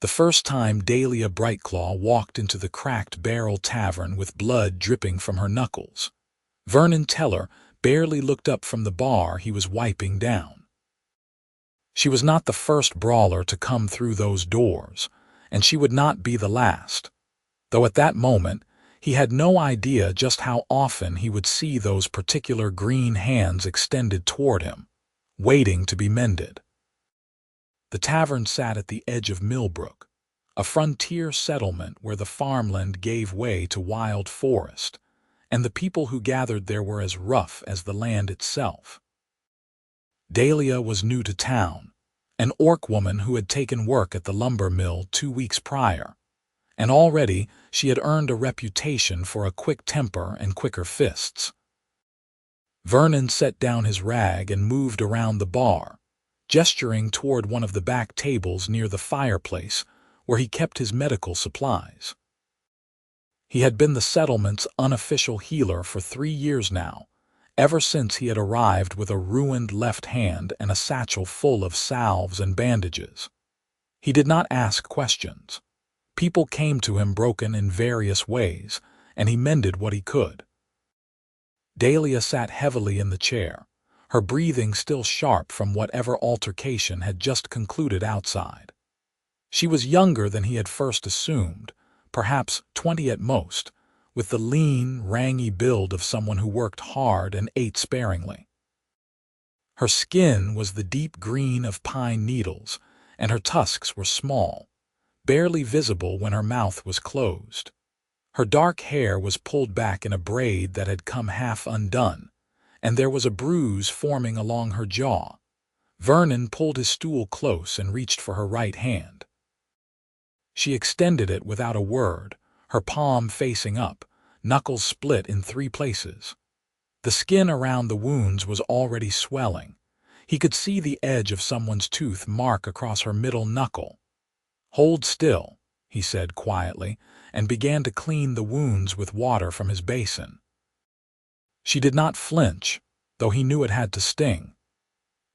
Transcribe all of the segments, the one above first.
The first time Dalia Brightclaw walked into the cracked barrel tavern with blood dripping from her knuckles, Vernon Teller barely looked up from the bar he was wiping down. She was not the first brawler to come through those doors, and she would not be the last, though at that moment he had no idea just how often he would see those particular green hands extended toward him, waiting to be mended. The tavern sat at the edge of Millbrook, a frontier settlement where the farmland gave way to wild forest, and the people who gathered there were as rough as the land itself. Dalia was new to town, an orc woman who had taken work at the lumber mill 2 weeks prior, and already she had earned a reputation for a quick temper and quicker fists. Vernon set down his rag and moved around the bar, gesturing toward one of the back tables near the fireplace where he kept his medical supplies. He had been the settlement's unofficial healer for 3 years now, ever since he had arrived with a ruined left hand and a satchel full of salves and bandages. He did not ask questions. People came to him broken in various ways, and he mended what he could. Dalia sat heavily in the chair, her breathing still sharp from whatever altercation had just concluded outside. She was younger than he had first assumed, perhaps 20 at most, with the lean, rangy build of someone who worked hard and ate sparingly. Her skin was the deep green of pine needles, and her tusks were small, barely visible when her mouth was closed. Her dark hair was pulled back in a braid that had come half undone, and there was a bruise forming along her jaw. Vernon pulled his stool close and reached for her right hand. She extended it without a word, her palm facing up, knuckles split in 3 places. The skin around the wounds was already swelling. He could see the edge of someone's tooth mark across her middle knuckle. "Hold still," he said quietly, and began to clean the wounds with water from his basin. She did not flinch, though he knew it had to sting.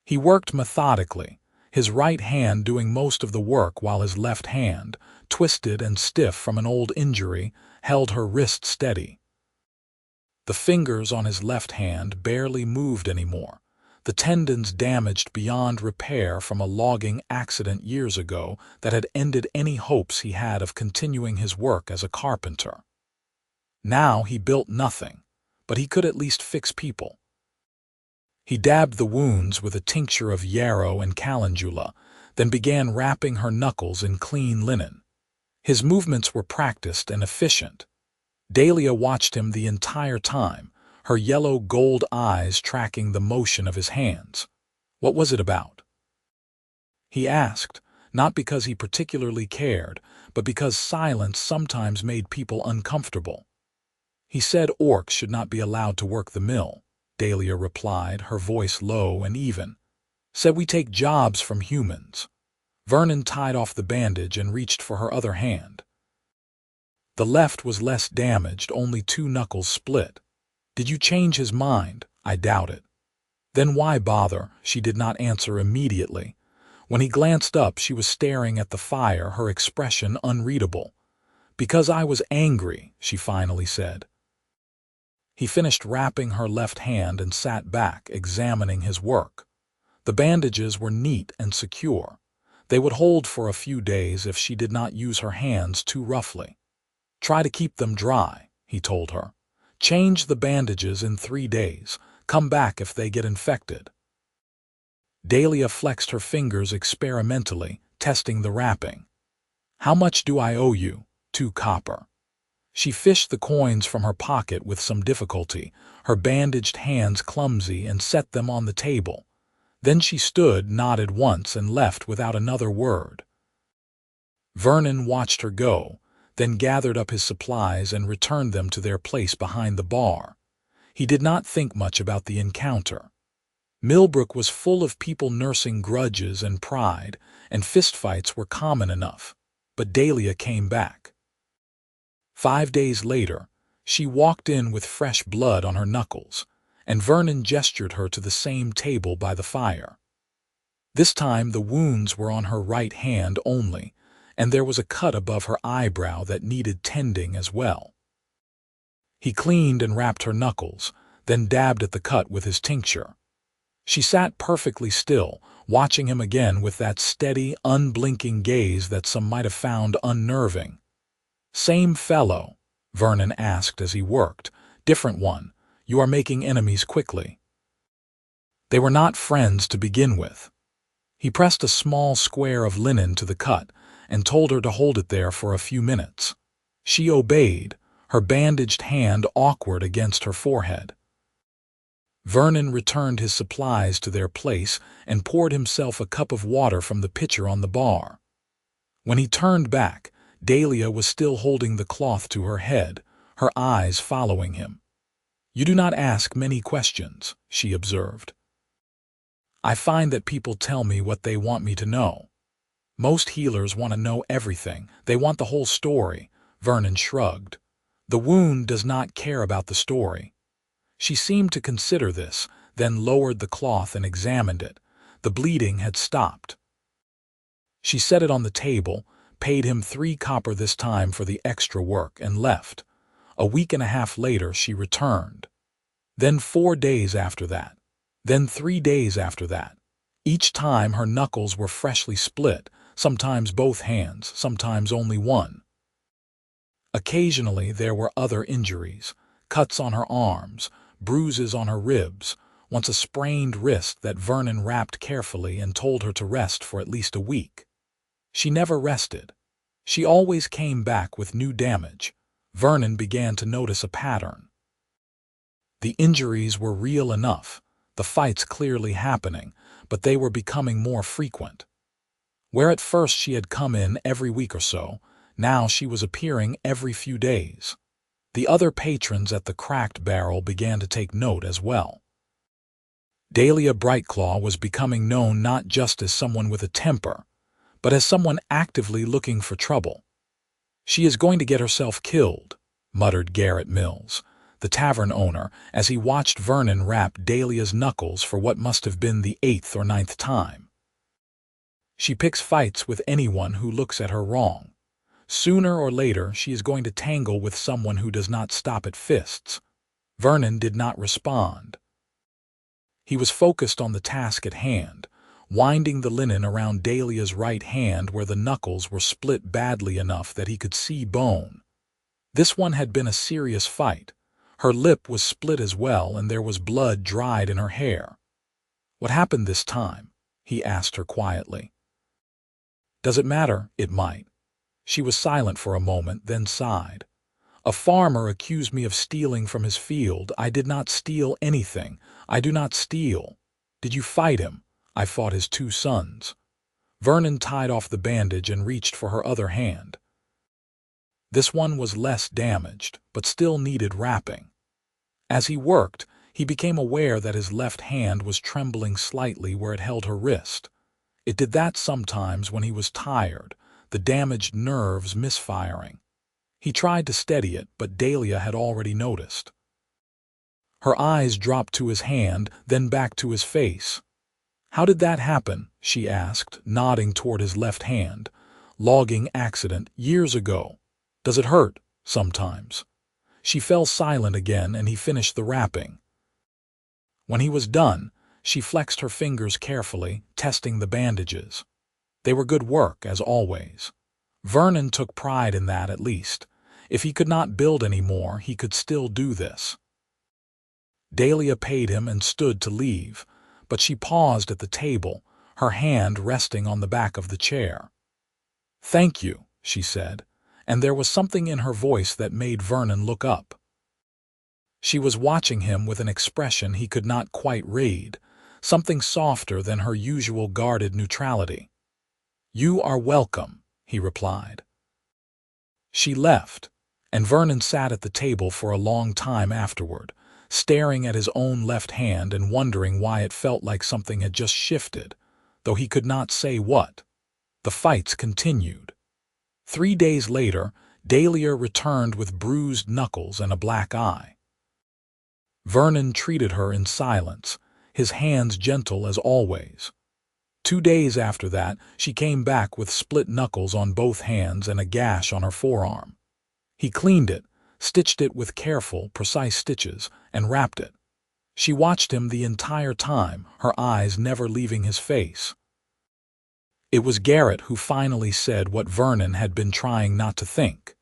He worked methodically, his right hand doing most of the work while his left hand, twisted and stiff from an old injury, held her wrist steady. The fingers on his left hand barely moved anymore, the tendons damaged beyond repair from a logging accident years ago that had ended any hopes he had of continuing his work as a carpenter. Now he built nothing, but he could at least fix people. He dabbed the wounds with a tincture of yarrow and calendula, then began wrapping her knuckles in clean linen. His movements were practiced and efficient. Dalia watched him the entire time, her yellow-gold eyes tracking the motion of his hands. What was it about? He asked, not because he particularly cared, but because silence sometimes made people uncomfortable. "He said orcs should not be allowed to work the mill," Dalia replied, her voice low and even. "Said we take jobs from humans." Vernon tied off the bandage and reached for her other hand. The left was less damaged, only 2 knuckles split. "Did you change his mind?" "I doubt it." "Then why bother?" She did not answer immediately. When he glanced up, she was staring at the fire, her expression unreadable. "Because I was angry," she finally said. He finished wrapping her left hand and sat back, examining his work. The bandages were neat and secure. They would hold for a few days if she did not use her hands too roughly. "Try to keep them dry," he told her. "Change the bandages in 3 days. Come back if they get infected." Dalia flexed her fingers experimentally, testing the wrapping. "How much do I owe you?" 2 copper. She fished the coins from her pocket with some difficulty, her bandaged hands clumsy, and set them on the table. Then she stood, nodded once, and left without another word. Vernon watched her go, then gathered up his supplies and returned them to their place behind the bar. He did not think much about the encounter. Millbrook was full of people nursing grudges and pride, and fistfights were common enough. But Dalia came back. 5 days later, she walked in with fresh blood on her knuckles, and Vernon gestured her to the same table by the fire. This time the wounds were on her right hand only, and there was a cut above her eyebrow that needed tending as well. He cleaned and wrapped her knuckles, then dabbed at the cut with his tincture. She sat perfectly still, watching him again with that steady, unblinking gaze that some might have found unnerving. "Same fellow?" Vernon asked as he worked. "Different one. You are making enemies quickly." They were not friends to begin with. He pressed a small square of linen to the cut and told her to hold it there for a few minutes. She obeyed, her bandaged hand awkward against her forehead. Vernon returned his supplies to their place and poured himself a cup of water from the pitcher on the bar. When he turned back, Dalia was still holding the cloth to her head, her eyes following him. "You do not ask many questions," she observed. "I find that people tell me what they want me to know. Most healers want to know everything. They want the whole story." Vernon shrugged. "The wound does not care about the story." She seemed to consider this, then lowered the cloth and examined it. The bleeding had stopped. She set it on the table, paid him 3 copper this time for the extra work, and left. A week and a half later she returned. Then 4 days after that. Then 3 days after that. Each time her knuckles were freshly split, sometimes both hands, sometimes only one. Occasionally there were other injuries, cuts on her arms, bruises on her ribs, once a sprained wrist that Vernon wrapped carefully and told her to rest for at least a week. She never rested. She always came back with new damage. Vernon began to notice a pattern. The injuries were real enough, the fights clearly happening, but they were becoming more frequent. Where at first she had come in every week or so, now she was appearing every few days. The other patrons at the Cracked Barrel began to take note as well. Dalia Brightclaw was becoming known not just as someone with a temper, but as someone actively looking for trouble. "She is going to get herself killed," muttered Garrett Mills, the tavern owner, as he watched Vernon wrap Dalia's knuckles for what must have been the 8th or 9th time. "She picks fights with anyone who looks at her wrong. Sooner or later she is going to tangle with someone who does not stop at fists." Vernon did not respond. He was focused on the task at hand, winding the linen around Dalia's right hand where the knuckles were split badly enough that he could see bone. This one had been a serious fight. Her lip was split as well, and there was blood dried in her hair. "What happened this time?" he asked her quietly. "Does it matter?" "It might." She was silent for a moment, then sighed. "A farmer accused me of stealing from his field. I did not steal anything. I do not steal." "Did you fight him?" "I fought his 2 sons." Vernon tied off the bandage and reached for her other hand. This one was less damaged, but still needed wrapping. As he worked, he became aware that his left hand was trembling slightly where it held her wrist. It did that sometimes when he was tired, the damaged nerves misfiring. He tried to steady it, but Dalia had already noticed. Her eyes dropped to his hand, then back to his face. "How did that happen?" she asked, nodding toward his left hand. "Logging accident, years ago." "Does it hurt?" "Sometimes." She fell silent again, and he finished the wrapping. When he was done, she flexed her fingers carefully, testing the bandages. They were good work, as always. Vernon took pride in that, at least. If he could not build any more, he could still do this. Dalia paid him and stood to leave, but she paused at the table, her hand resting on the back of the chair. "Thank you," she said, and there was something in her voice that made Vernon look up. She was watching him with an expression he could not quite read, something softer than her usual guarded neutrality. "You are welcome," he replied. She left, and Vernon sat at the table for a long time afterward, staring at his own left hand and wondering why it felt like something had just shifted, though he could not say what. The fights continued. 3 days later, Dalia returned with bruised knuckles and a black eye. Vernon treated her in silence, his hands gentle as always. 2 days after that, she came back with split knuckles on both hands and a gash on her forearm. He cleaned it, stitched it with careful, precise stitches, and wrapped it. She watched him the entire time, her eyes never leaving his face. It was Garrett who finally said what Vernon had been trying not to think.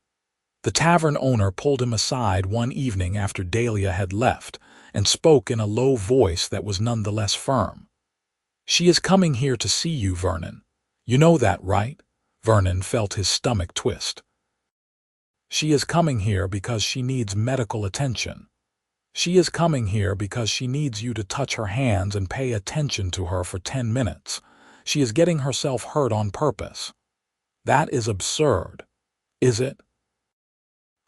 The tavern owner pulled him aside one evening after Dalia had left and spoke in a low voice that was nonetheless firm. "She is coming here to see you, Vernon. You know that, right?" Vernon felt his stomach twist. "She is coming here because she needs medical attention. She is coming here because she needs you to touch her hands and pay attention to her for 10 minutes. She is getting herself hurt on purpose." "That is absurd. Is it?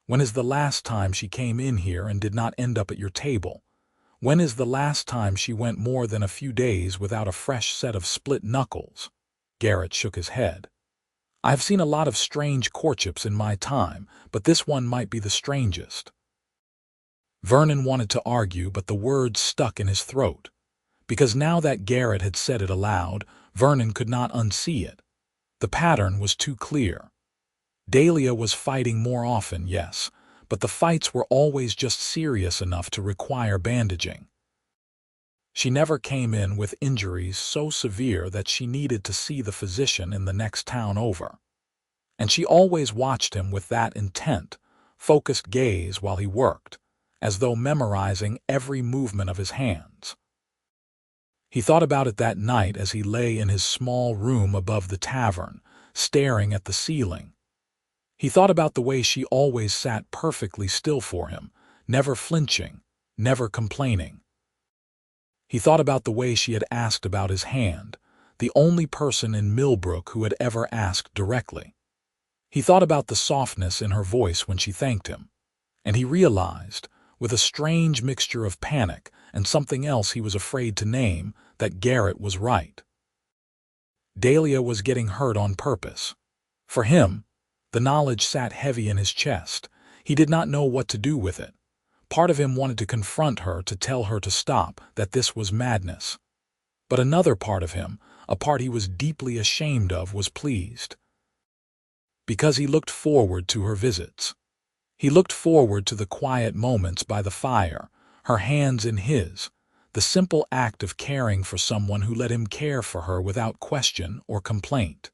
When is the last time she came in here and did not end up at your table? When is the last time she went more than a few days without a fresh set of split knuckles?" Garrett shook his head. "I've seen a lot of strange courtships in my time, but this one might be the strangest." Vernon wanted to argue, but the words stuck in his throat. Because now that Garrett had said it aloud, Vernon could not unsee it. The pattern was too clear. Dalia was fighting more often, yes, but the fights were always just serious enough to require bandaging. She never came in with injuries so severe that she needed to see the physician in the next town over. And she always watched him with that intent, focused gaze while he worked, as though memorizing every movement of his hands. He thought about it that night as he lay in his small room above the tavern, staring at the ceiling. He thought about the way she always sat perfectly still for him, never flinching, never complaining. He thought about the way she had asked about his hand, the only person in Millbrook who had ever asked directly. He thought about the softness in her voice when she thanked him, and he realized, with a strange mixture of panic and something else he was afraid to name, that Garrett was right. Dalia was getting hurt on purpose. For him, the knowledge sat heavy in his chest. He did not know what to do with it. Part of him wanted to confront her, to tell her to stop, that this was madness. But another part of him, a part he was deeply ashamed of, was pleased. Because he looked forward to her visits. He looked forward to the quiet moments by the fire, her hands in his, the simple act of caring for someone who let him care for her without question or complaint.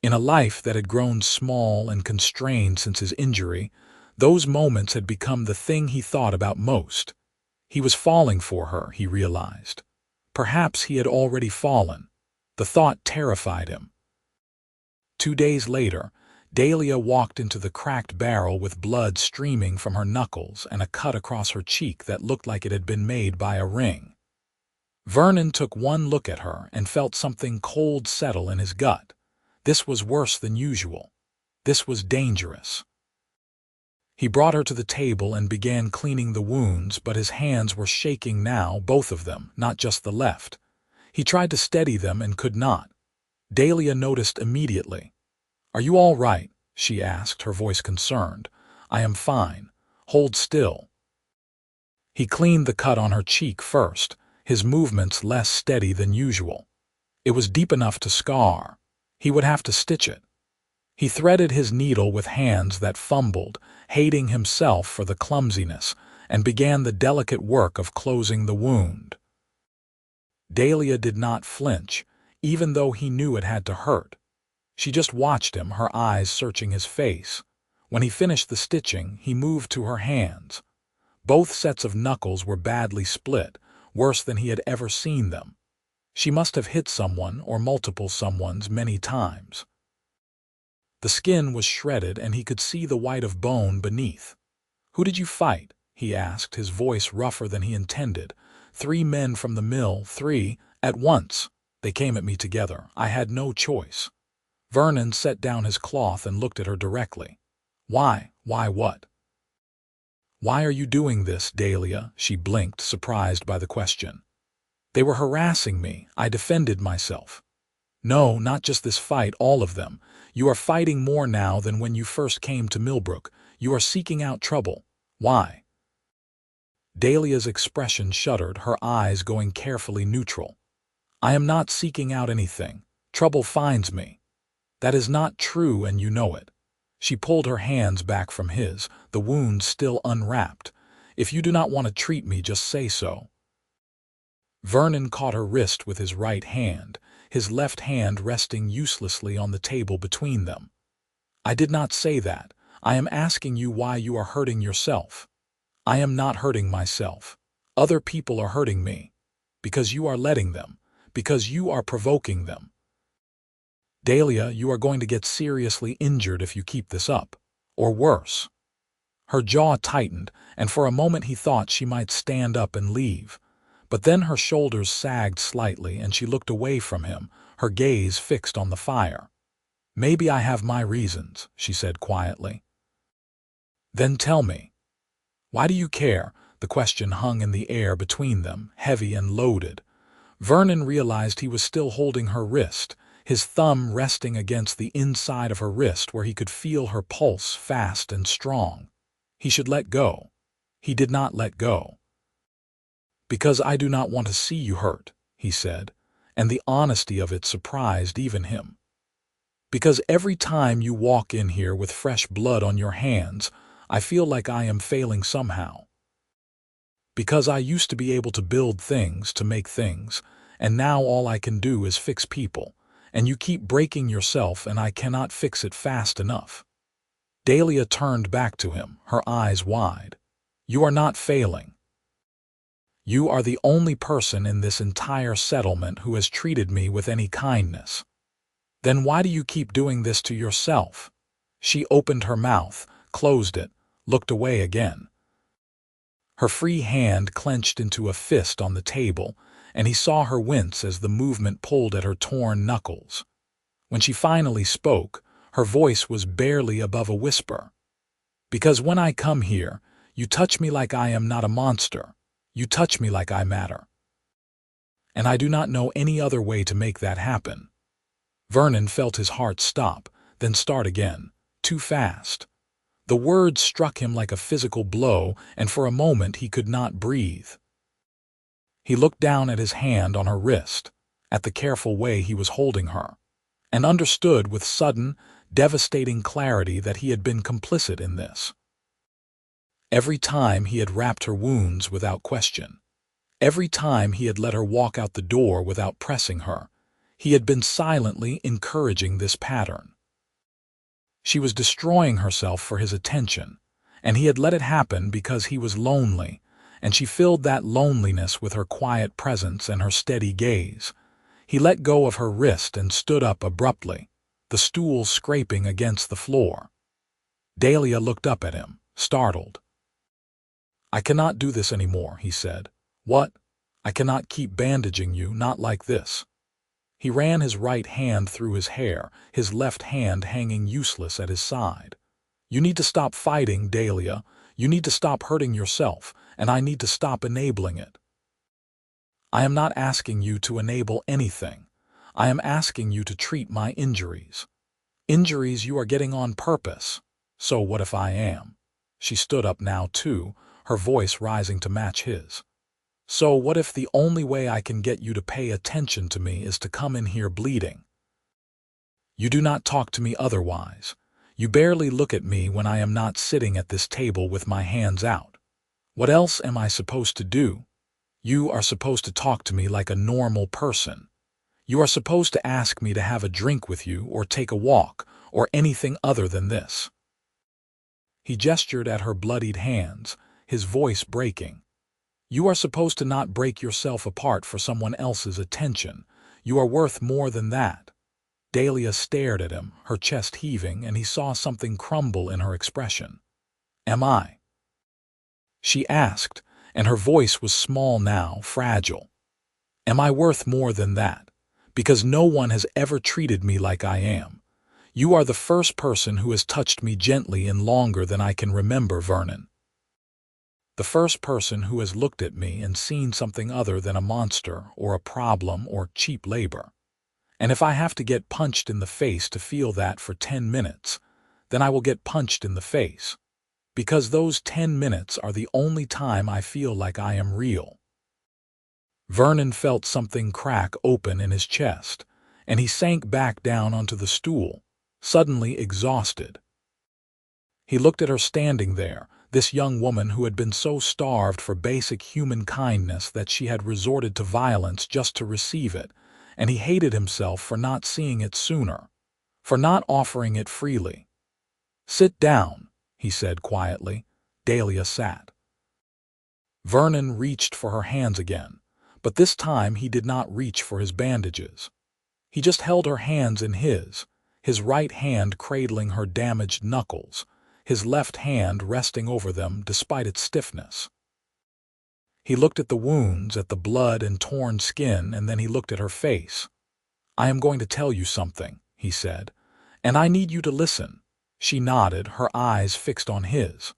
In a life that had grown small and constrained since his injury, those moments had become the thing he thought about most. He was falling for her, he realized. Perhaps he had already fallen. The thought terrified him. 2 days later, Dalia walked into the cracked barrel with blood streaming from her knuckles and a cut across her cheek that looked like it had been made by a ring. Vernon took one look at her and felt something cold settle in his gut. This was worse than usual. This was dangerous. He brought her to the table and began cleaning the wounds, but his hands were shaking now, both of them, not just the left. He tried to steady them and could not. Dalia noticed immediately. "Are you all right?" she asked, her voice concerned. "I am fine. Hold still." He cleaned the cut on her cheek first, his movements less steady than usual. It was deep enough to scar. He would have to stitch it. He threaded his needle with hands that fumbled, hating himself for the clumsiness, and began the delicate work of closing the wound. Dalia did not flinch, even though he knew it had to hurt. She just watched him, her eyes searching his face. When he finished the stitching, he moved to her hands. Both sets of knuckles were badly split, worse than he had ever seen them. She must have hit someone or multiple someones many times. The skin was shredded and he could see the white of bone beneath. "Who did you fight?" he asked, his voice rougher than he intended. "3 men from the mill, 3, at once. They came at me together. I had no choice." Vernon set down his cloth and looked at her directly. "Why? Why what?" "Why are you doing this, Dalia?" She blinked, surprised by the question. "They were harassing me. I defended myself." "No, not just this fight, all of them. You are fighting more now than when you first came to Millbrook. You are seeking out trouble. Why?" Dalia's expression shuddered, her eyes going carefully neutral. I am not seeking out anything. Trouble finds me. That is not true, and you know it. She pulled her hands back from his, the wound still unwrapped. If you do not want to treat me, just say so. Vernon caught her wrist with his right hand, his left hand resting uselessly on the table between them. I did not say that. I am asking you why you are hurting yourself. I am not hurting myself. Other people are hurting me. Because you are letting them. Because you are provoking them. Dalia, you are going to get seriously injured if you keep this up. Or worse. Her jaw tightened, and for a moment he thought she might stand up and leave. But then her shoulders sagged slightly and she looked away from him, her gaze fixed on the fire. Maybe I have my reasons, she said quietly. Then tell me. Why do you care? The question hung in the air between them, heavy and loaded. Vernon realized he was still holding her wrist, his thumb resting against the inside of her wrist where he could feel her pulse fast and strong. He should let go. He did not let go. Because I do not want to see you hurt, he said, and the honesty of it surprised even him. Because every time you walk in here with fresh blood on your hands, I feel like I am failing somehow. Because I used to be able to build things, to make things, and now all I can do is fix people, and you keep breaking yourself and I cannot fix it fast enough. Dalia turned back to him, her eyes wide. You are not failing. You are the only person in this entire settlement who has treated me with any kindness. Then why do you keep doing this to yourself? She opened her mouth, closed it, looked away again. Her free hand clenched into a fist on the table, and he saw her wince as the movement pulled at her torn knuckles. When she finally spoke, her voice was barely above a whisper. Because when I come here, you touch me like I am not a monster. You touch me like I matter. And I do not know any other way to make that happen. Vernon felt his heart stop, then start again, too fast. The words struck him like a physical blow, and for a moment he could not breathe. He looked down at his hand on her wrist, at the careful way he was holding her, and understood with sudden, devastating clarity that he had been complicit in this. Every time he had wrapped her wounds without question, every time he had let her walk out the door without pressing her, he had been silently encouraging this pattern. She was destroying herself for his attention, and he had let it happen because he was lonely, and she filled that loneliness with her quiet presence and her steady gaze. He let go of her wrist and stood up abruptly, the stool scraping against the floor. Dalia looked up at him, startled. I cannot do this anymore, he said. What? I cannot keep bandaging you, not like this. He ran his right hand through his hair, his left hand hanging useless at his side. You need to stop fighting, Dalia. You need to stop hurting yourself, and I need to stop enabling it. I am not asking you to enable anything. I am asking you to treat my injuries. Injuries you are getting on purpose. So what if I am? She stood up now too, her voice rising to match his. So what if the only way I can get you to pay attention to me is to come in here bleeding? You do not talk to me otherwise. You barely look at me when I am not sitting at this table with my hands out. What else am I supposed to do? You are supposed to talk to me like a normal person. You are supposed to ask me to have a drink with you or take a walk or anything other than this. He gestured at her bloodied hands, his voice breaking. You are supposed to not break yourself apart for someone else's attention. You are worth more than that. Dalia stared at him, her chest heaving, and he saw something crumble in her expression. Am I? She asked, and her voice was small now, fragile. Am I worth more than that? Because no one has ever treated me like I am. You are the first person who has touched me gently in longer than I can remember, Vernon. The first person who has looked at me and seen something other than a monster or a problem or cheap labor. And if I have to get punched in the face to feel that for 10 minutes, then I will get punched in the face. Because those 10 minutes are the only time I feel like I am real. Vernon felt something crack open in his chest, and he sank back down onto the stool, suddenly exhausted. He looked at her standing there, this young woman who had been so starved for basic human kindness that she had resorted to violence just to receive it, and he hated himself for not seeing it sooner, for not offering it freely. "Sit down," he said quietly. Dalia sat. Vernon reached for her hands again, but this time he did not reach for his bandages. He just held her hands in his right hand cradling her damaged knuckles, his left hand resting over them despite its stiffness. He looked at the wounds, at the blood and torn skin, and then he looked at her face. "I am going to tell you something," he said, "and I need you to listen." She nodded, her eyes fixed on his.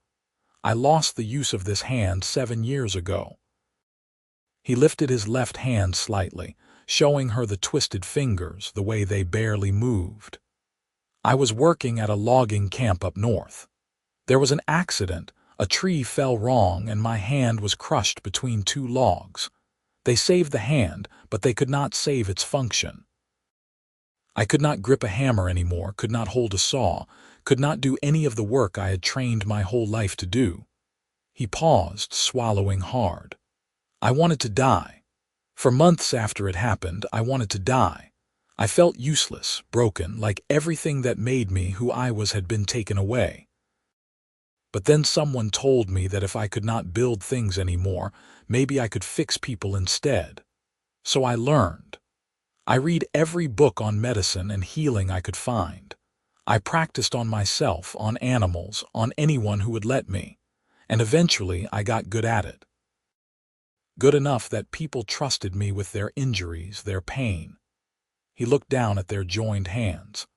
"I lost the use of this hand 7 years ago." He lifted his left hand slightly, showing her the twisted fingers, the way they barely moved. "I was working at a logging camp up north. There was an accident, a tree fell wrong, and my hand was crushed between 2 logs. They saved the hand, but they could not save its function. I could not grip a hammer anymore, could not hold a saw, could not do any of the work I had trained my whole life to do." He paused, swallowing hard. "I wanted to die. For months after it happened, I wanted to die. I felt useless, broken, like everything that made me who I was had been taken away. But then someone told me that if I could not build things anymore, maybe I could fix people instead. So I learned. I read every book on medicine and healing I could find. I practiced on myself, on animals, on anyone who would let me, and eventually I got good at it. Good enough that people trusted me with their injuries, their pain." He looked down at their joined hands.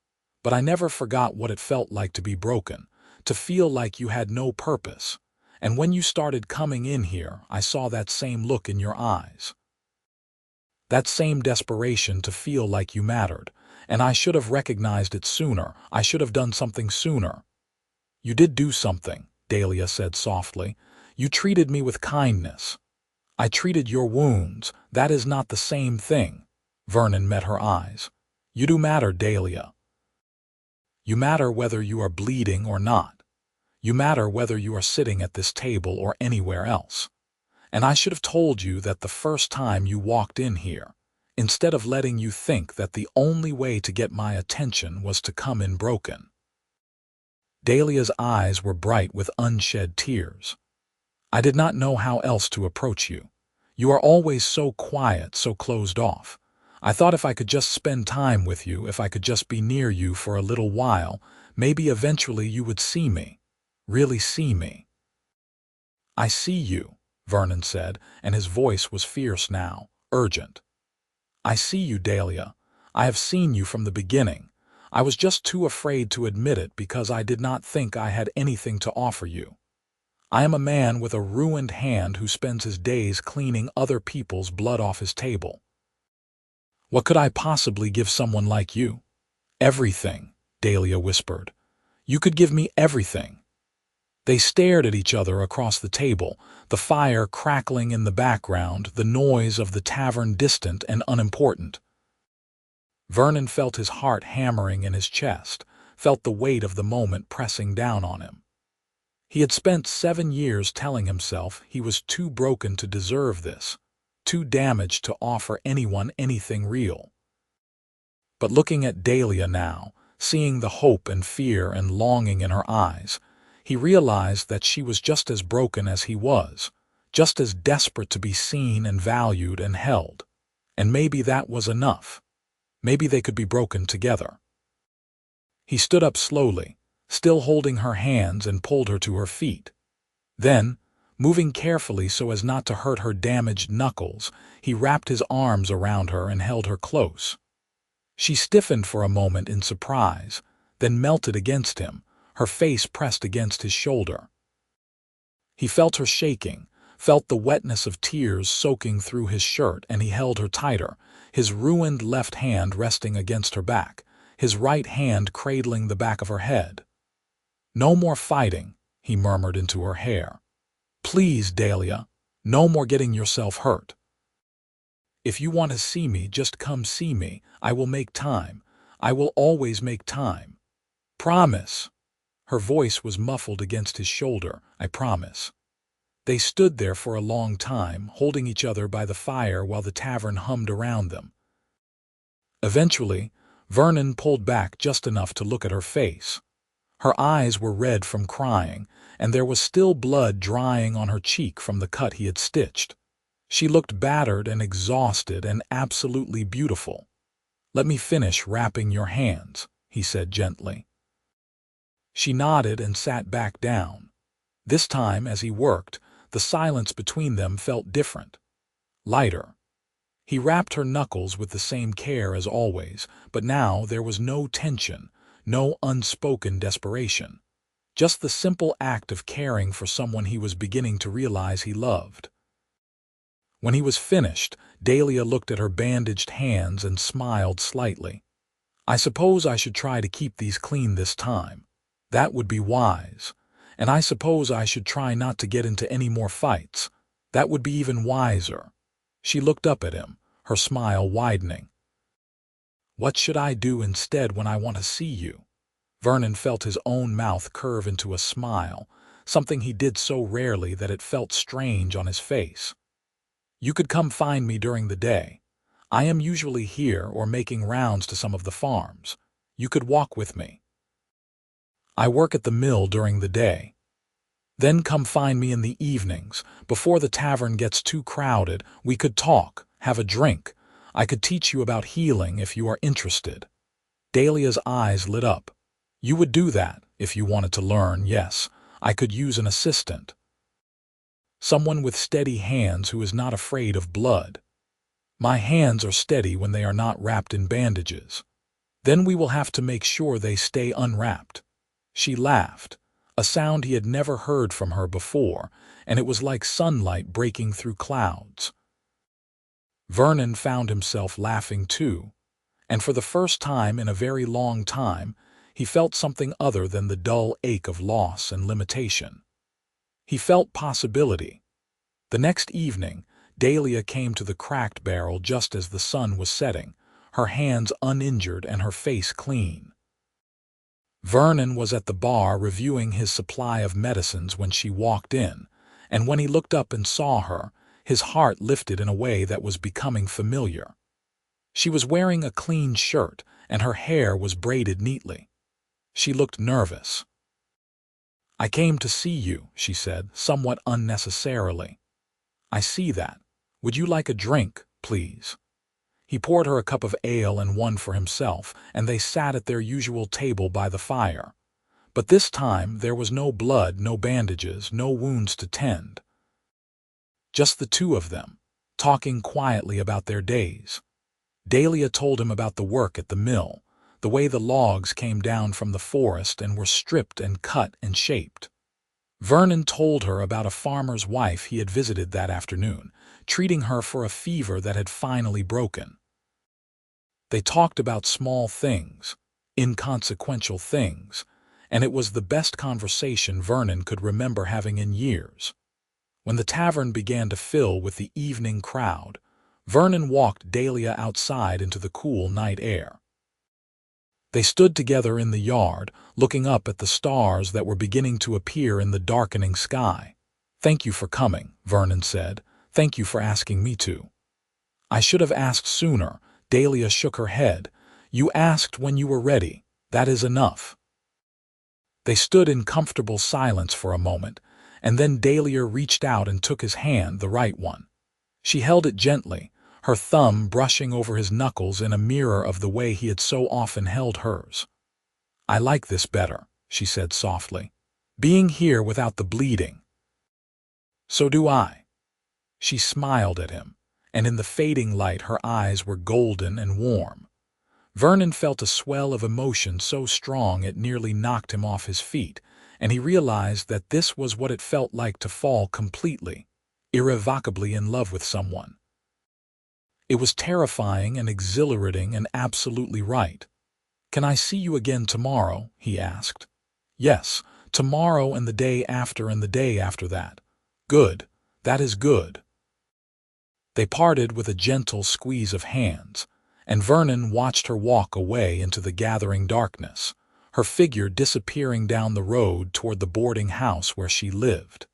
"But I never forgot what it felt like to be broken, to feel like you had no purpose. And when you started coming in here, I saw that same look in your eyes. That same desperation to feel like you mattered, and I should have recognized it sooner. I should have done something sooner." "You did do something," Dalia said softly. "You treated me with kindness. I treated your wounds. That is not the same thing." Vernon met her eyes. "You do matter, Dalia. You matter whether you are bleeding or not. You matter whether you are sitting at this table or anywhere else. And I should have told you that the first time you walked in here, instead of letting you think that the only way to get my attention was to come in broken." Dalia's eyes were bright with unshed tears. "I did not know how else to approach you. You are always so quiet, so closed off. I thought if I could just spend time with you, if I could just be near you for a little while, maybe eventually you would see me, really see me." "I see you," Vernon said, and his voice was fierce now, urgent. "I see you, Dalia. I have seen you from the beginning. I was just too afraid to admit it because I did not think I had anything to offer you. I am a man with a ruined hand who spends his days cleaning other people's blood off his table. What could I possibly give someone like you?" "Everything," Dalia whispered. "You could give me everything." They stared at each other across the table, the fire crackling in the background, the noise of the tavern distant and unimportant. Vernon felt his heart hammering in his chest, felt the weight of the moment pressing down on him. He had spent 7 years telling himself he was too broken to deserve this, too damaged to offer anyone anything real. But looking at Dalia now, seeing the hope and fear and longing in her eyes, he realized that she was just as broken as he was, just as desperate to be seen and valued and held. And maybe that was enough. Maybe they could be broken together. He stood up slowly, still holding her hands, and pulled her to her feet. Then, moving carefully so as not to hurt her damaged knuckles, he wrapped his arms around her and held her close. She stiffened for a moment in surprise, then melted against him, her face pressed against his shoulder. He felt her shaking, felt the wetness of tears soaking through his shirt, and he held her tighter, his ruined left hand resting against her back, his right hand cradling the back of her head. "No more fighting," he murmured into her hair. "Please, Dalia, no more getting yourself hurt." If you want to see me, just come see me. I will make time. I will always make time. Promise." Her voice was muffled against his shoulder. "I promise." They stood there for a long time, holding each other by the fire while the tavern hummed around them. Eventually, Vernon pulled back just enough to look at her face. Her eyes were red from crying, and there was still blood drying on her cheek from the cut he had stitched. She looked battered and exhausted and absolutely beautiful. "Let me finish wrapping your hands," he said gently. She nodded and sat back down. This time, as he worked, the silence between them felt different, lighter. He wrapped her knuckles with the same care as always, but now there was no tension, no unspoken desperation. Just the simple act of caring for someone he was beginning to realize he loved. When he was finished, Dalia looked at her bandaged hands and smiled slightly. "I suppose I should try to keep these clean this time. That would be wise. And I suppose I should try not to get into any more fights. That would be even wiser." She looked up at him, her smile widening. "What should I do instead when I want to see you?" Vernon felt his own mouth curve into a smile, something he did so rarely that it felt strange on his face. "You could come find me during the day. I am usually here or making rounds to some of the farms. You could walk with me. I work at the mill during the day. Then come find me in the evenings. Before the tavern gets too crowded, we could talk, have a drink. I could teach you about healing if you are interested." Dalia's eyes lit up. "You would do that if you wanted to learn, yes. I could use an assistant. Someone with steady hands who is not afraid of blood. My hands are steady when they are not wrapped in bandages. Then we will have to make sure they stay unwrapped." She laughed, a sound he had never heard from her before, and it was like sunlight breaking through clouds. Vernon found himself laughing too, and for the first time in a very long time, he felt something other than the dull ache of loss and limitation. He felt possibility. The next evening, Dalia came to the cracked barrel just as the sun was setting, her hands uninjured and her face clean. Vernon was at the bar reviewing his supply of medicines when she walked in, and when he looked up and saw her, his heart lifted in a way that was becoming familiar. She was wearing a clean shirt, and her hair was braided neatly. She looked nervous. "I came to see you," she said, somewhat unnecessarily. "I see that. Would you like a drink, please?" He poured her a cup of ale and one for himself, and they sat at their usual table by the fire. But this time there was no blood, no bandages, no wounds to tend. Just the two of them, talking quietly about their days. Dalia told him about the work at the mill, the way the logs came down from the forest and were stripped and cut and shaped. Vernon told her about a farmer's wife he had visited that afternoon, treating her for a fever that had finally broken. They talked about small things, inconsequential things, and it was the best conversation Vernon could remember having in years. When the tavern began to fill with the evening crowd, Vernon walked Dalia outside into the cool night air. They stood together in the yard, looking up at the stars that were beginning to appear in the darkening sky. "Thank you for coming," Vernon said. "Thank you for asking me to." "I should have asked sooner." Dalia shook her head. "You asked when you were ready. That is enough." They stood in comfortable silence for a moment, and then Dalia reached out and took his hand, the right one. She held it gently, her thumb brushing over his knuckles in a mirror of the way he had so often held hers. "I like this better," she said softly. "Being here without the bleeding." "So do I." She smiled at him, and in the fading light her eyes were golden and warm. Vernon felt a swell of emotion so strong it nearly knocked him off his feet, and he realized that this was what it felt like to fall completely, irrevocably in love with someone. It was terrifying and exhilarating and absolutely right. "Can I see you again tomorrow?" he asked. "Yes, tomorrow and the day after and the day after that." "Good. That is good." They parted with a gentle squeeze of hands, and Vernon watched her walk away into the gathering darkness, her figure disappearing down the road toward the boarding house where she lived.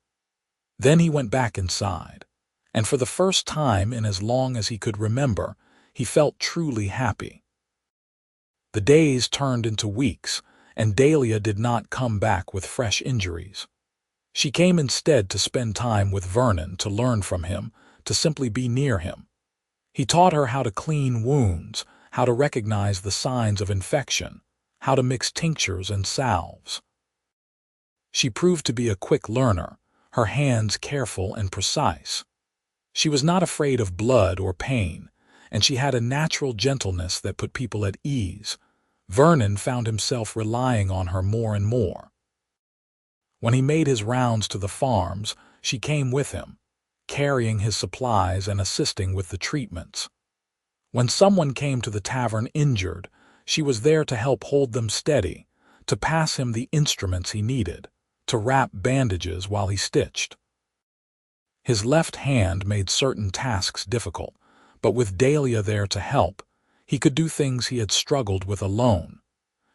Then he went back inside, and for the first time in as long as he could remember, he felt truly happy. The days turned into weeks, and Dalia did not come back with fresh injuries. She came instead to spend time with Vernon, to learn from him, to simply be near him. He taught her how to clean wounds, how to recognize the signs of infection, how to mix tinctures and salves. She proved to be a quick learner, her hands careful and precise. She was not afraid of blood or pain, and she had a natural gentleness that put people at ease. Vernon found himself relying on her more and more. When he made his rounds to the farms, she came with him, carrying his supplies and assisting with the treatments. When someone came to the tavern injured, she was there to help hold them steady, to pass him the instruments he needed, to wrap bandages while he stitched. His left hand made certain tasks difficult, but with Dalia there to help, he could do things he had struggled with alone.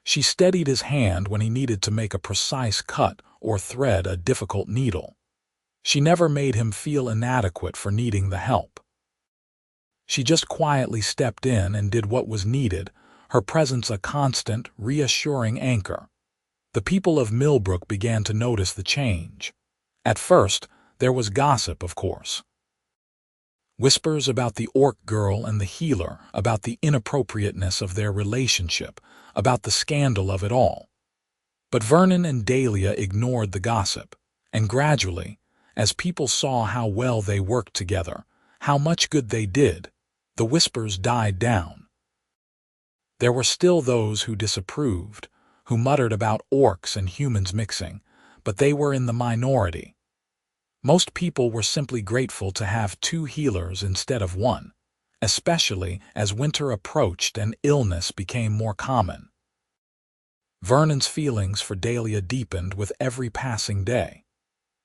She steadied his hand when he needed to make a precise cut or thread a difficult needle. She never made him feel inadequate for needing the help. She just quietly stepped in and did what was needed, her presence a constant, reassuring anchor. The people of Millbrook began to notice the change. At first, there was gossip, of course. Whispers about the orc girl and the healer, about the inappropriateness of their relationship, about the scandal of it all. But Vernon and Dalia ignored the gossip, and gradually, as people saw how well they worked together, how much good they did, the whispers died down. There were still those who disapproved, who muttered about orcs and humans mixing, but they were in the minority. Most people were simply grateful to have two healers instead of one, especially as winter approached and illness became more common. Vernon's feelings for Dalia deepened with every passing day.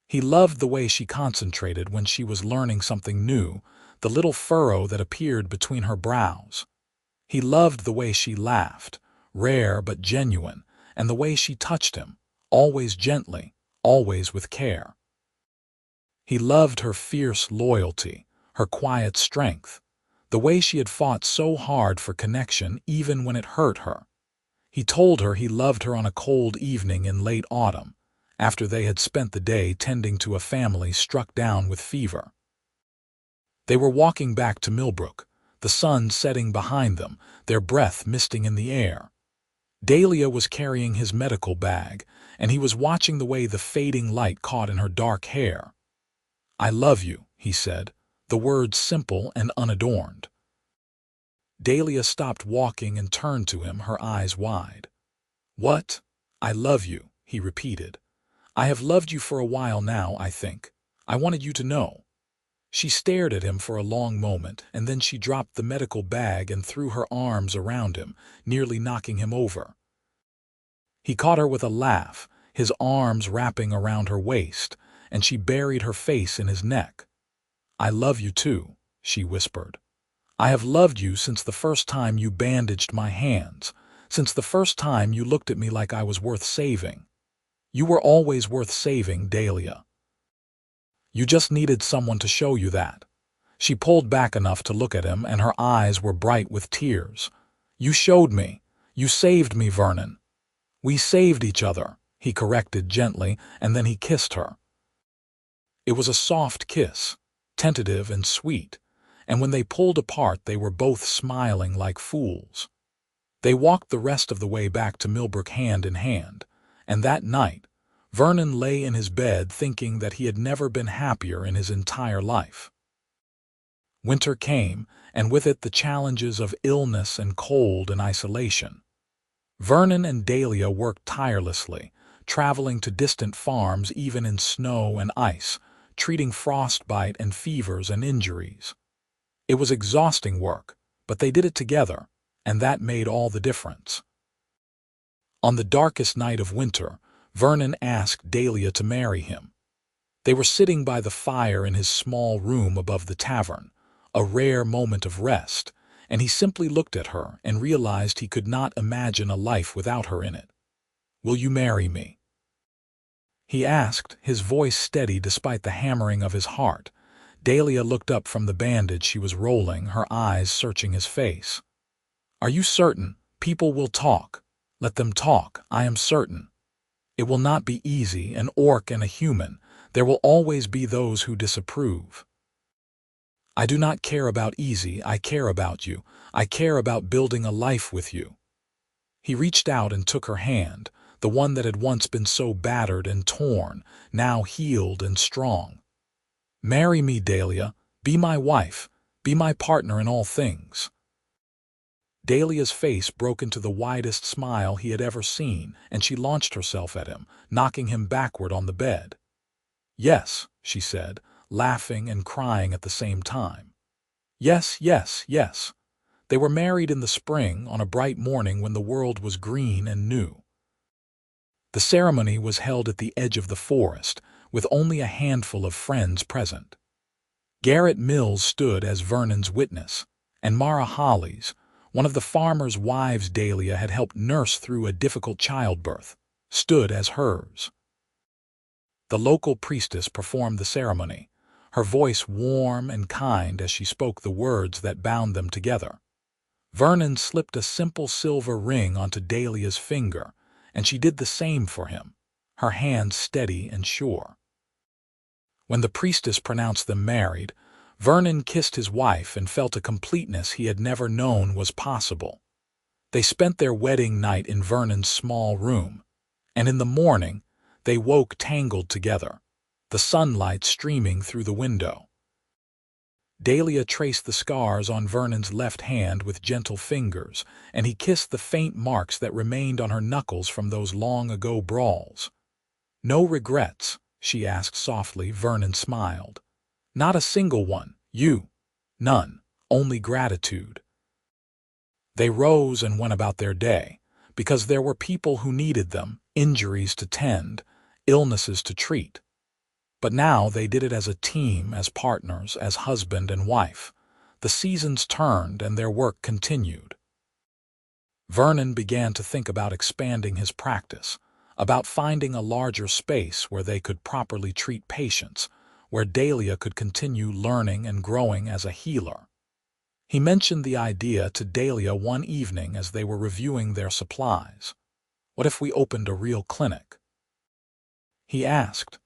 He loved the way she concentrated when she was learning something new, the little furrow that appeared between her brows. He loved the way she laughed, rare but genuine, and the way she touched him, always gently, always with care. He loved her fierce loyalty, her quiet strength, the way she had fought so hard for connection even when it hurt her. He told her he loved her on a cold evening in late autumn, after they had spent the day tending to a family struck down with fever. They were walking back to Millbrook, the sun setting behind them, their breath misting in the air. Dalia was carrying his medical bag, and he was watching the way the fading light caught in her dark hair. "I love you," he said, the words simple and unadorned. Dalia stopped walking and turned to him, her eyes wide. "What? I love you," he repeated. "I have loved you for a while now, I think. I wanted you to know." She stared at him for a long moment, and then she dropped the medical bag and threw her arms around him, nearly knocking him over. He caught her with a laugh, his arms wrapping around her waist, and she buried her face in his neck. "I love you too," she whispered. "I have loved you since the first time you bandaged my hands, since the first time you looked at me like I was worth saving. You were always worth saving, Dalia. You just needed someone to show you that." She pulled back enough to look at him, and her eyes were bright with tears. "You showed me. You saved me, Vernon." "We saved each other," he corrected gently, and then he kissed her. It was a soft kiss, tentative and sweet, and when they pulled apart they were both smiling like fools. They walked the rest of the way back to Millbrook hand in hand, and that night, Vernon lay in his bed thinking that he had never been happier in his entire life. Winter came, and with it the challenges of illness and cold and isolation. Vernon and Dalia worked tirelessly, traveling to distant farms even in snow and ice, treating frostbite and fevers and injuries. It was exhausting work, but they did it together, and that made all the difference. On the darkest night of winter, Vernon asked Dalia to marry him. They were sitting by the fire in his small room above the tavern, a rare moment of rest, and he simply looked at her and realized he could not imagine a life without her in it. "Will you marry me?" he asked, his voice steady despite the hammering of his heart. Dalia looked up from the bandage she was rolling, her eyes searching his face. "Are you certain? People will talk. Let them talk, I am certain. It will not be easy, an orc and a human. There will always be those who disapprove. I do not care about easy, I care about you. I care about building a life with you." He reached out and took her hand, the one that had once been so battered and torn, now healed and strong. "Marry me, Dalia. Be my wife. Be my partner in all things." Dalia's face broke into the widest smile he had ever seen, and she launched herself at him, knocking him backward on the bed. "Yes," she said, laughing and crying at the same time. "Yes, yes, yes." They were married in the spring, on a bright morning when the world was green and new. The ceremony was held at the edge of the forest, with only a handful of friends present. Garrett Mills stood as Vernon's witness, and Mara Hollies, one of the farmer's wives Dalia had helped nurse through a difficult childbirth, stood as hers. The local priestess performed the ceremony, her voice warm and kind as she spoke the words that bound them together. Vernon slipped a simple silver ring onto Dalia's finger, and she did the same for him, her hand steady and sure. When the priestess pronounced them married, Vernon kissed his wife and felt a completeness he had never known was possible. They spent their wedding night in Vernon's small room, and in the morning they woke tangled together, the sunlight streaming through the window. Dalia traced the scars on Vernon's left hand with gentle fingers, and he kissed the faint marks that remained on her knuckles from those long-ago brawls. "No regrets?" she asked softly. Vernon smiled. "Not a single one. You?" "None. Only gratitude." They rose and went about their day, because there were people who needed them, injuries to tend, illnesses to treat. But now they did it as a team, as partners, as husband and wife. The seasons turned and their work continued. Vernon began to think about expanding his practice, about finding a larger space where they could properly treat patients, where Dalia could continue learning and growing as a healer. He mentioned the idea to Dalia one evening as they were reviewing their supplies. "What if we opened a real clinic?" he asked.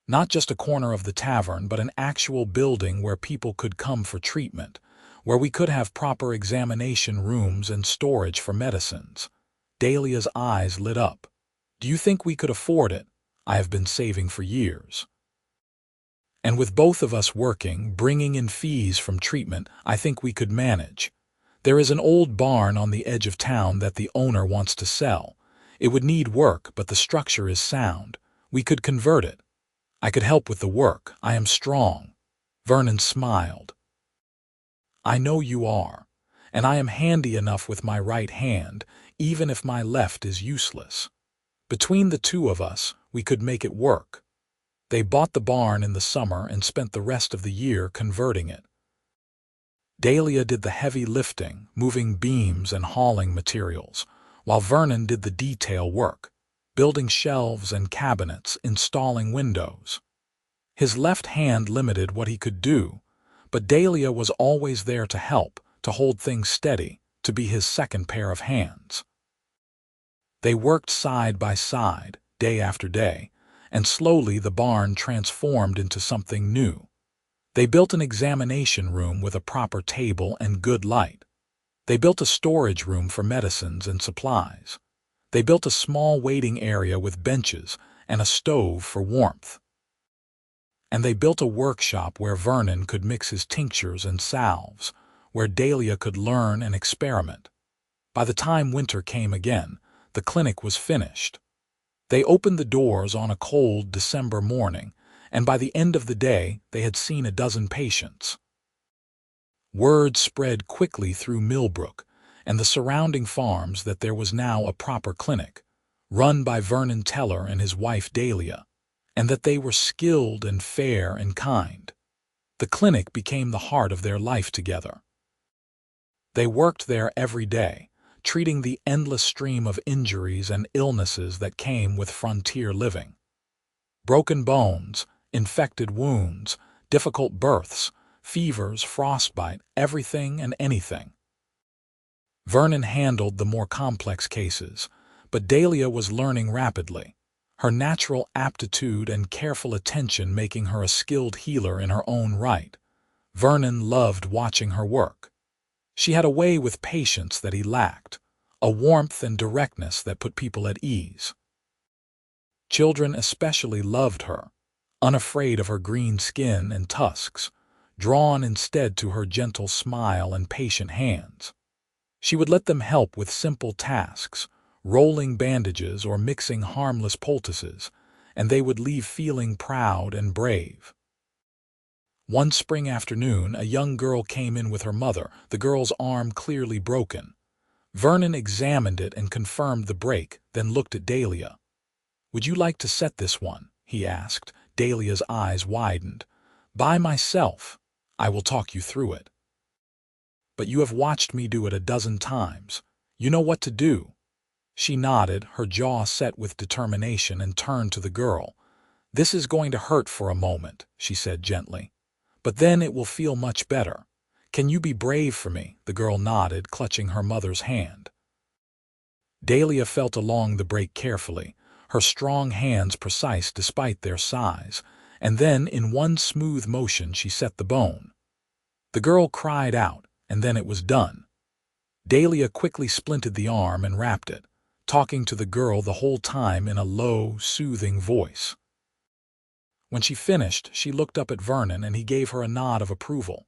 "Not just a corner of the tavern, but an actual building where people could come for treatment, where we could have proper examination rooms and storage for medicines." Dalia's eyes lit up. "Do you think we could afford it? I have been saving for years. And with both of us working, bringing in fees from treatment, I think we could manage. There is an old barn on the edge of town that the owner wants to sell. It would need work, but the structure is sound. We could convert it. I could help with the work. I am strong." Vernon smiled. "I know you are, and I am handy enough with my right hand, even if my left is useless. Between the two of us, we could make it work." They bought the barn in the summer and spent the rest of the year converting it. Dalia did the heavy lifting, moving beams and hauling materials, while Vernon did the detail work, building shelves and cabinets, installing windows. His left hand limited what he could do, but Dalia was always there to help, to hold things steady, to be his second pair of hands. They worked side by side, day after day, and slowly the barn transformed into something new. They built an examination room with a proper table and good light. They built a storage room for medicines and supplies. They built a small waiting area with benches and a stove for warmth. And they built a workshop where Vernon could mix his tinctures and salves, where Dalia could learn and experiment. By the time winter came again, the clinic was finished. They opened the doors on a cold December morning, and by the end of the day they had seen a dozen patients. Word spread quickly through Millbrook and the surrounding farms that there was now a proper clinic, run by Vernon Teller and his wife Dalia, and that they were skilled and fair and kind. The clinic became the heart of their life together. They worked there every day, treating the endless stream of injuries and illnesses that came with frontier living. Broken bones, infected wounds, difficult births, fevers, frostbite, everything and anything. Vernon handled the more complex cases, but Dalia was learning rapidly, her natural aptitude and careful attention making her a skilled healer in her own right. Vernon loved watching her work. She had a way with patience that he lacked, a warmth and directness that put people at ease. Children especially loved her, unafraid of her green skin and tusks, drawn instead to her gentle smile and patient hands. She would let them help with simple tasks, rolling bandages or mixing harmless poultices, and they would leave feeling proud and brave. One spring afternoon, a young girl came in with her mother, the girl's arm clearly broken. Vernon examined it and confirmed the break, then looked at Dalia. "Would you like to set this one?" he asked. Dalia's eyes widened. "By myself. I will talk you through it." "But you have watched me do it a dozen times. You know what to do." She nodded, her jaw set with determination, and turned to the girl. "This is going to hurt for a moment," she said gently. "But then it will feel much better. Can you be brave for me?" The girl nodded, clutching her mother's hand. Dalia felt along the break carefully, her strong hands precise despite their size, and then in one smooth motion she set the bone. The girl cried out, and then it was done. Dalia quickly splinted the arm and wrapped it, talking to the girl the whole time in a low, soothing voice. When she finished, she looked up at Vernon and he gave her a nod of approval.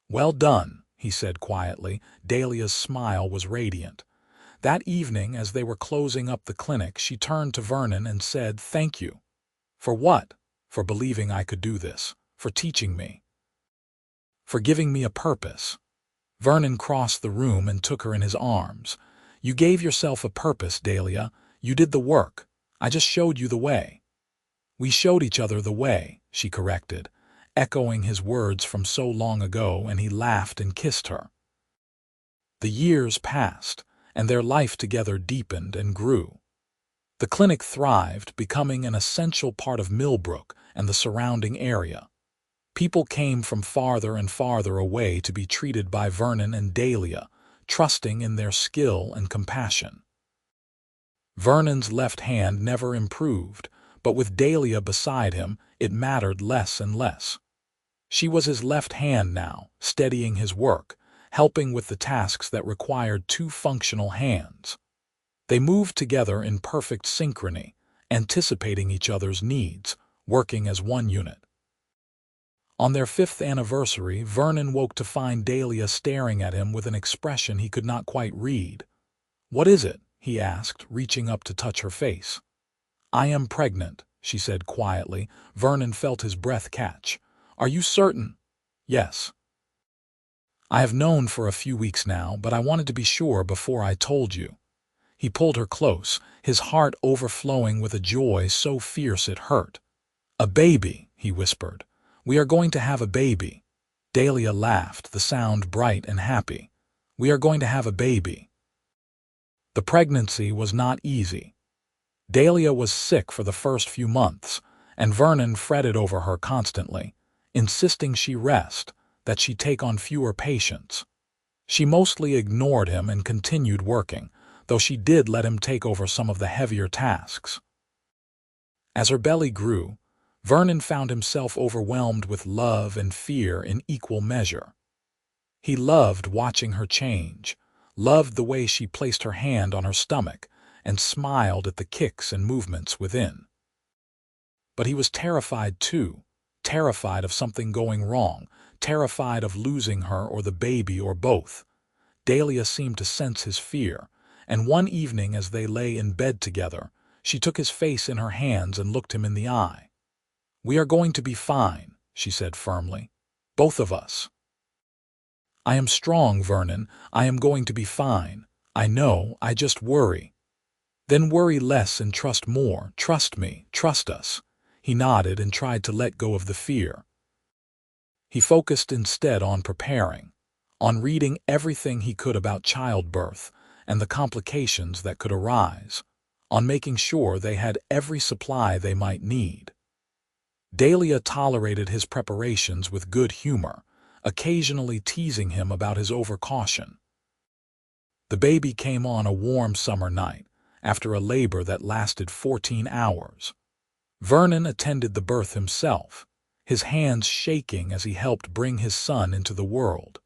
"Well done," he said quietly. Dalia's smile was radiant. That evening, as they were closing up the clinic, she turned to Vernon and said, "Thank you." "For what?" "For believing I could do this. For teaching me. For giving me a purpose." Vernon crossed the room and took her in his arms. "You gave yourself a purpose, Dalia. You did the work. I just showed you the way." "We showed each other the way," she corrected, echoing his words from so long ago, and he laughed and kissed her. The years passed, and their life together deepened and grew. The clinic thrived, becoming an essential part of Millbrook and the surrounding area. People came from farther and farther away to be treated by Vernon and Dalia, trusting in their skill and compassion. Vernon's left hand never improved, but with Dalia beside him, it mattered less and less. She was his left hand now, steadying his work, helping with the tasks that required two functional hands. They moved together in perfect synchrony, anticipating each other's needs, working as one unit. On their 5th anniversary, Vernon woke to find Dalia staring at him with an expression he could not quite read. "What is it?" he asked, reaching up to touch her face. "I am pregnant," she said quietly. Vernon felt his breath catch. "Are you certain?" "Yes. I have known for a few weeks now, but I wanted to be sure before I told you." He pulled her close, his heart overflowing with a joy so fierce it hurt. "A baby," he whispered. "We are going to have a baby." Dalia laughed, the sound bright and happy. "We are going to have a baby." The pregnancy was not easy. Dalia was sick for the first few months, and Vernon fretted over her constantly, insisting she rest, that she take on fewer patients. She mostly ignored him and continued working, though she did let him take over some of the heavier tasks. As her belly grew, Vernon found himself overwhelmed with love and fear in equal measure. He loved watching her change, loved the way she placed her hand on her stomach, and smiled at the kicks and movements within. But he was terrified too, terrified of something going wrong, terrified of losing her or the baby or both. Dalia seemed to sense his fear, and one evening as they lay in bed together, she took his face in her hands and looked him in the eye. "We are going to be fine," she said firmly. "Both of us." "I am strong, Vernon. I am going to be fine. I know, I just worry." "Then worry less and trust more. Trust me, trust us." He nodded and tried to let go of the fear. He focused instead on preparing, on reading everything he could about childbirth and the complications that could arise, on making sure they had every supply they might need. Dalia tolerated his preparations with good humor, occasionally teasing him about his overcaution. The baby came on a warm summer night, after a labor that lasted 14 hours. Vernon attended the birth himself, his hands shaking as he helped bring his son into the world.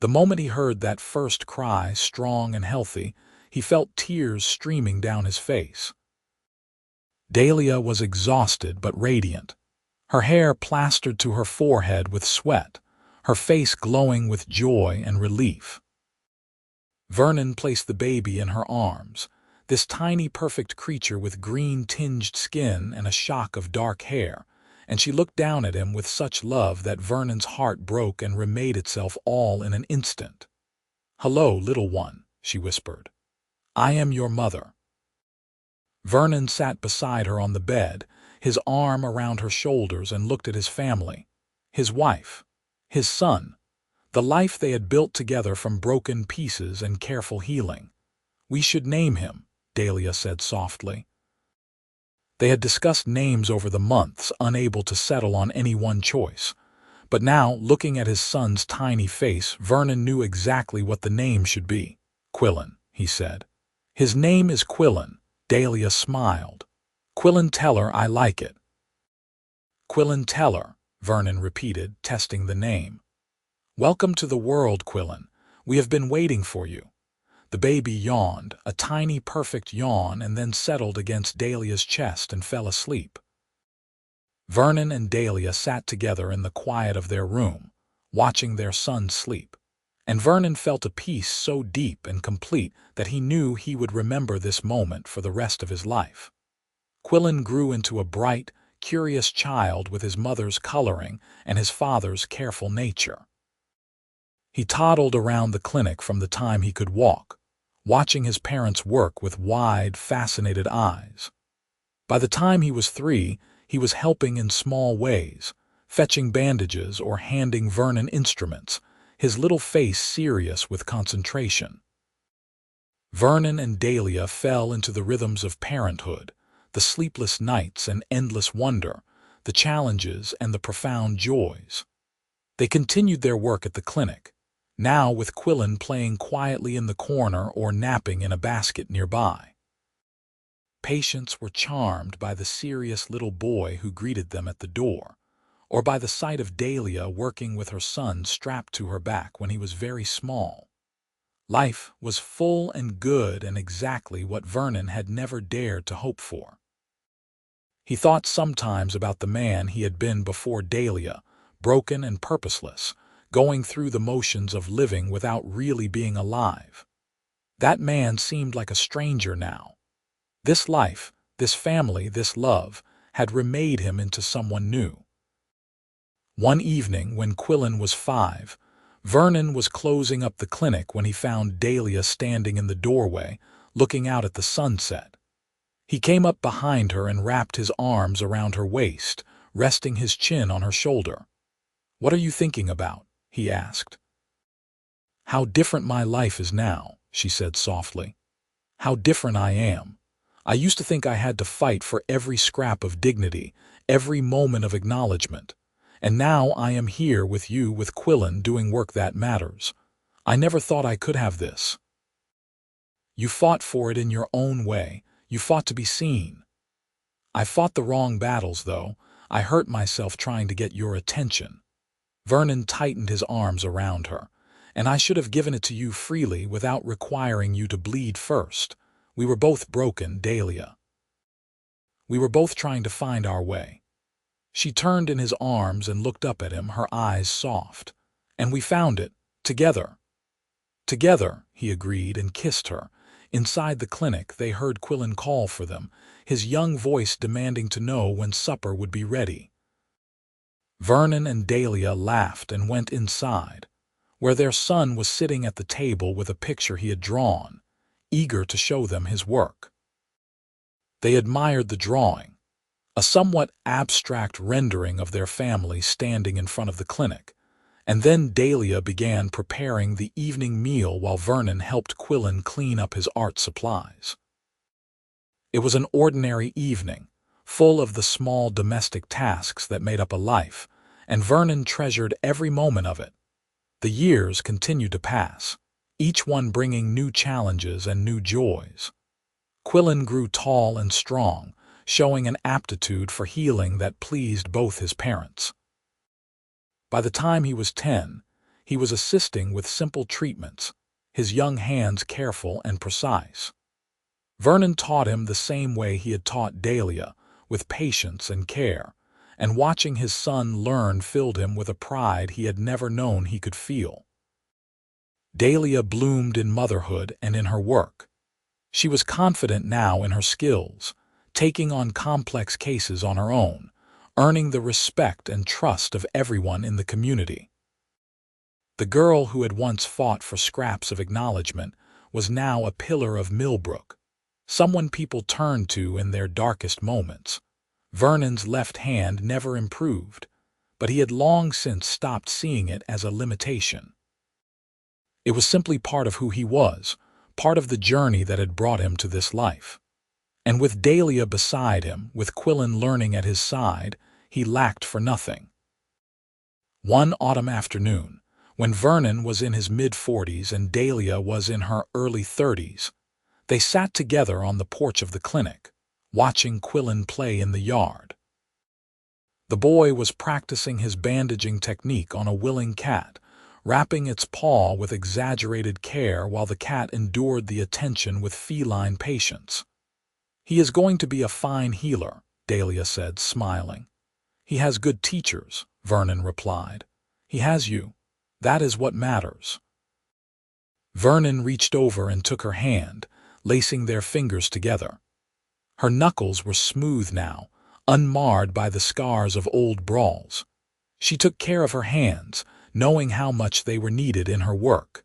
The moment he heard that first cry, strong and healthy, he felt tears streaming down his face. Dalia was exhausted but radiant, her hair plastered to her forehead with sweat, her face glowing with joy and relief. Vernon placed the baby in her arms, this tiny perfect creature with green-tinged skin and a shock of dark hair, and she looked down at him with such love that Vernon's heart broke and remade itself all in an instant. "Hello, little one," she whispered. "I am your mother." Vernon sat beside her on the bed, his arm around her shoulders, and looked at his family, his wife, his son, the life they had built together from broken pieces and careful healing. "We should name him," Dalia said softly. They had discussed names over the months, unable to settle on any one choice. But now, looking at his son's tiny face, Vernon knew exactly what the name should be. "Quillen," he said. "His name is Quillen," Dalia smiled. "Quillen Teller, I like it." "Quillen Teller," Vernon repeated, testing the name. "Welcome to the world, Quillen. We have been waiting for you." The baby yawned, a tiny perfect yawn, and then settled against Dalia's chest and fell asleep. Vernon and Dalia sat together in the quiet of their room, watching their son sleep, and Vernon felt a peace so deep and complete that he knew he would remember this moment for the rest of his life. Quillen grew into a bright, curious child with his mother's coloring and his father's careful nature. He toddled around the clinic from the time he could walk, watching his parents work with wide, fascinated eyes. By the time he was 3, he was helping in small ways, fetching bandages or handing Vernon instruments, his little face serious with concentration. Vernon and Dalia fell into the rhythms of parenthood, the sleepless nights and endless wonder, the challenges and the profound joys. They continued their work at the clinic, now with Quillen playing quietly in the corner or napping in a basket nearby. Patients were charmed by the serious little boy who greeted them at the door, or by the sight of Dalia working with her son strapped to her back when he was very small. Life was full and good and exactly what Vernon had never dared to hope for. He thought sometimes about the man he had been before Dalia, broken and purposeless, going through the motions of living without really being alive. That man seemed like a stranger now. This life, this family, this love, had remade him into someone new. One evening, when Quillen was 5, Vernon was closing up the clinic when he found Dalia standing in the doorway, looking out at the sunset. He came up behind her and wrapped his arms around her waist, resting his chin on her shoulder. "What are you thinking about?" he asked. "How different my life is now," she said softly. "How different I am. I used to think I had to fight for every scrap of dignity, every moment of acknowledgement. And now I am here with you, with Quillen, doing work that matters. I never thought I could have this." "You fought for it in your own way. You fought to be seen." "I fought the wrong battles, though. I hurt myself trying to get your attention." Vernon tightened his arms around her. "And I should have given it to you freely without requiring you to bleed first. We were both broken, Dalia. We were both trying to find our way." She turned in his arms and looked up at him, her eyes soft. "And we found it, together." "Together," he agreed and kissed her. Inside the clinic, they heard Quillen call for them, his young voice demanding to know when supper would be ready. Vernon and Dalia laughed and went inside, where their son was sitting at the table with a picture he had drawn, eager to show them his work. They admired the drawing, a somewhat abstract rendering of their family standing in front of the clinic, And then Dalia began preparing the evening meal while Vernon helped Quillen clean up his art supplies. It was an ordinary evening, full of the small domestic tasks that made up a life, and Vernon treasured every moment of it. The years continued to pass, each one bringing new challenges and new joys. Quillen grew tall and strong, showing an aptitude for healing that pleased both his parents. By the time he was 10, he was assisting with simple treatments, his young hands careful and precise. Vernon taught him the same way he had taught Dalia, with patience and care, and watching his son learn filled him with a pride he had never known he could feel. Dalia bloomed in motherhood and in her work. She was confident now in her skills, taking on complex cases on her own, earning the respect and trust of everyone in the community. The girl who had once fought for scraps of acknowledgement was now a pillar of Millbrook, someone people turned to in their darkest moments. Vernon's left hand never improved, but he had long since stopped seeing it as a limitation. It was simply part of who he was, part of the journey that had brought him to this life. And with Dalia beside him, with Quillen learning at his side, he lacked for nothing. One autumn afternoon, when Vernon was in his mid-40s and Dalia was in her early 30s, they sat together on the porch of the clinic, watching Quillen play in the yard. The boy was practicing his bandaging technique on a willing cat, wrapping its paw with exaggerated care while the cat endured the attention with feline patience. "He is going to be a fine healer," Dalia said, smiling. "He has good teachers," Vernon replied. "He has you. That is what matters." Vernon reached over and took her hand, lacing their fingers together. Her knuckles were smooth now, unmarred by the scars of old brawls. She took care of her hands, knowing how much they were needed in her work.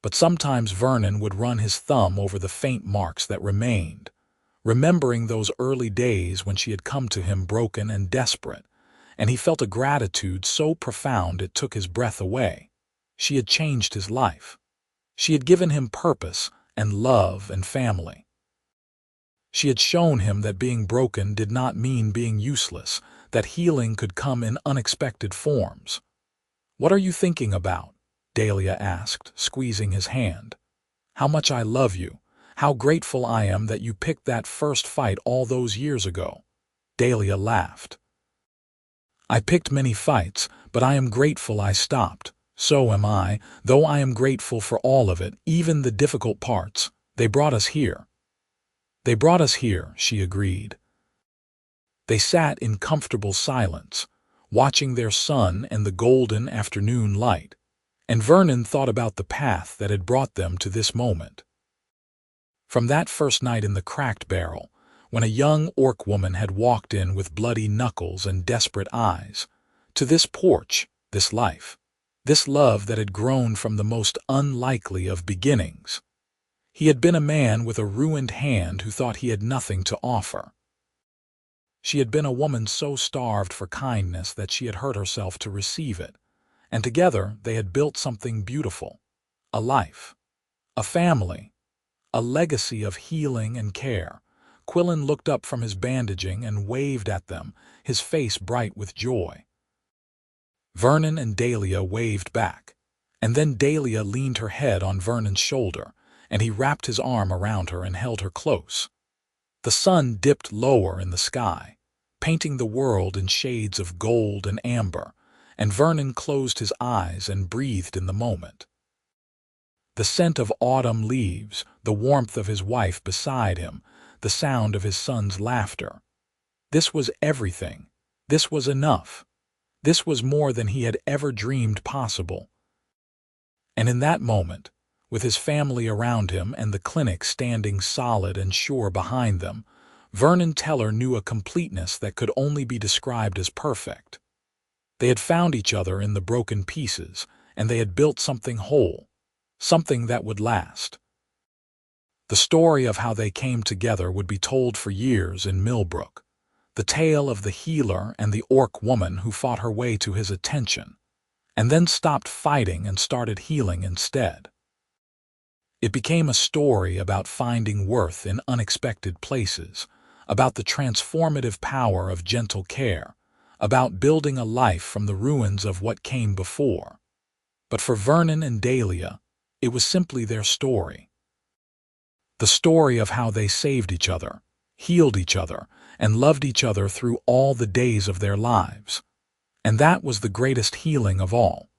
But sometimes Vernon would run his thumb over the faint marks that remained, remembering those early days when she had come to him broken and desperate, and he felt a gratitude so profound it took his breath away. She had changed his life. She had given him purpose and love and family. She had shown him that being broken did not mean being useless, that healing could come in unexpected forms. "What are you thinking about?" Dalia asked, squeezing his hand. "How much I love you. How grateful I am that you picked that first fight all those years ago." Dalia laughed. "I picked many fights, but I am grateful I stopped. So am I, though I am grateful for all of it, even the difficult parts. They brought us here." "They brought us here," she agreed. They sat in comfortable silence, watching their son and the golden afternoon light, and Vernon thought about the path that had brought them to this moment. From that first night in the cracked barrel, when a young orc woman had walked in with bloody knuckles and desperate eyes, to this porch, this life, this love that had grown from the most unlikely of beginnings. He had been a man with a ruined hand who thought he had nothing to offer. She had been a woman so starved for kindness that she had hurt herself to receive it, and together they had built something beautiful, a life, a family, a legacy of healing and care. Quillen looked up from his bandaging and waved at them, his face bright with joy. Vernon and Dalia waved back, and then Dalia leaned her head on Vernon's shoulder, and he wrapped his arm around her and held her close. The sun dipped lower in the sky, painting the world in shades of gold and amber, and Vernon closed his eyes and breathed in the moment. The scent of autumn leaves, the warmth of his wife beside him, the sound of his son's laughter. This was everything. This was enough. This was more than he had ever dreamed possible. And in that moment, with his family around him and the clinic standing solid and sure behind them, Vernon Teller knew a completeness that could only be described as perfect. They had found each other in the broken pieces, and they had built something whole, something that would last. The story of how they came together would be told for years in Millbrook, the tale of the healer and the orc woman who fought her way to his attention, and then stopped fighting and started healing instead. It became a story about finding worth in unexpected places, about the transformative power of gentle care, about building a life from the ruins of what came before. But for Vernon and Dalia, it was simply their story. The story of how they saved each other, healed each other, and loved each other through all the days of their lives. And that was the greatest healing of all.